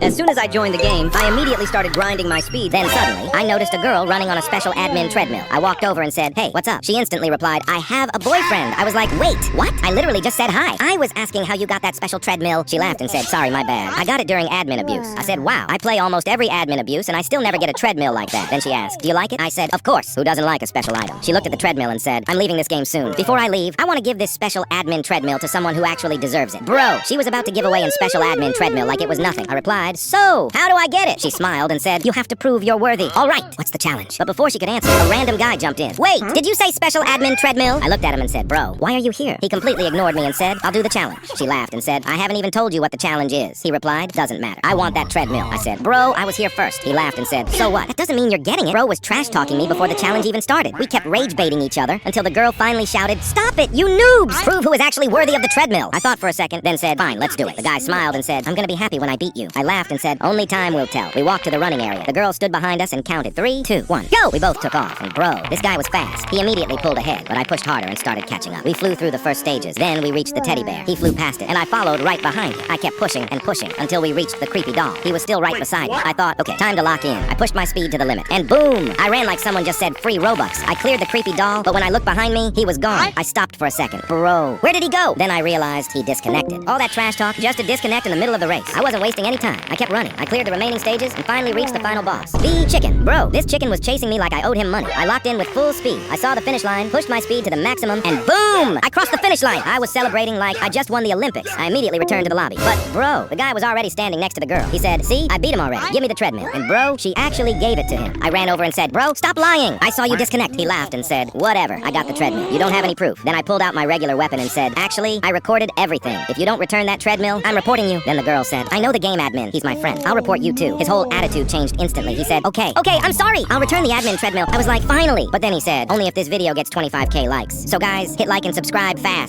As soon as I joined the game, I immediately started grinding my speed. Then suddenly, I noticed a girl running on a special admin treadmill. I walked over and said, "Hey, what's up?" She instantly replied, "I have a boyfriend." I was like, "Wait, what?" I literally just said hi. I was asking how you got that special treadmill. She laughed and said, "Sorry, my bad. I got it during admin abuse." I said, "Wow, I play almost every admin abuse and I still never get a treadmill like that." Then she asked, "Do you like it?" I said, "Of course. Who doesn't like a special item?" She looked at the treadmill and said, "I'm leaving this game soon. Before I leave, I want to give this special admin treadmill to someone who actually deserves it." Bro, she was about to give away a special admin treadmill like it was nothing. I replied, "So, how do I get it?" She smiled and said, "You have to prove you're worthy." "All right, what's the challenge?" But before she could answer, a random guy jumped in. "Wait, did you say special admin treadmill?" I looked at him and said, "Bro, why are you here?" He completely ignored me and said, "I'll do the challenge." She laughed and said, "I haven't even told you what the challenge is." He replied, "Doesn't matter. I want that treadmill." I said, "Bro, I was here first." He laughed and said, "So what? That doesn't mean you're getting it." Bro was trash-talking me before the challenge even started. We kept rage-baiting each other until the girl finally shouted, "Stop it, you noobs! Prove who is actually worthy of the treadmill." I thought for a second, then said, "Fine, let's do it." The guy smiled and said, "I'm gonna be happy when I beat you." I laughed and said, "Only time will tell." We walked to the running area. The girl stood behind us and counted 3, 2, 1, go! We both took off, and bro, this guy was fast. He immediately pulled ahead, but I pushed harder and started catching up. We flew through the first stages. Then we reached the teddy bear. He flew past it, and I followed right behind him. I kept pushing and pushing until we reached the creepy doll. He was still right beside me. I thought, okay, time to lock in. I pushed my speed to the limit, and boom! I ran like someone just said free Robux. I cleared the creepy doll, but when I looked behind me, he was gone. I stopped for a second. Bro, where did he go? Then I realized he disconnected. All that trash talk just to disconnect in the middle of the race. I wasn't wasting any time. I kept running. I cleared the remaining stages and finally reached the final boss. The chicken. Bro, this chicken was chasing me like I owed him money. I locked in with full speed. I saw the finish line, pushed my speed to the maximum, and boom! I crossed the finish line. I was celebrating like I just won the Olympics. I immediately returned to the lobby. But bro, the guy was already standing next to the girl. He said, "See, I beat him already. Give me the treadmill." And bro, she actually gave it to him. I ran over and said, "Bro, stop lying. I saw you disconnect." He laughed and said, "Whatever, I got the treadmill. You don't have any proof." Then I pulled out my regular weapon and said, "Actually, I recorded everything. If you don't return that treadmill, I'm reporting you." Then the girl said, "I know the game admin. He's my friend. I'll report you too." His whole attitude changed instantly. He said, Okay, I'm sorry. I'll return the admin treadmill." I was like, "Finally." But then he said, "Only if this video gets 25K likes. So guys, hit like and subscribe fast."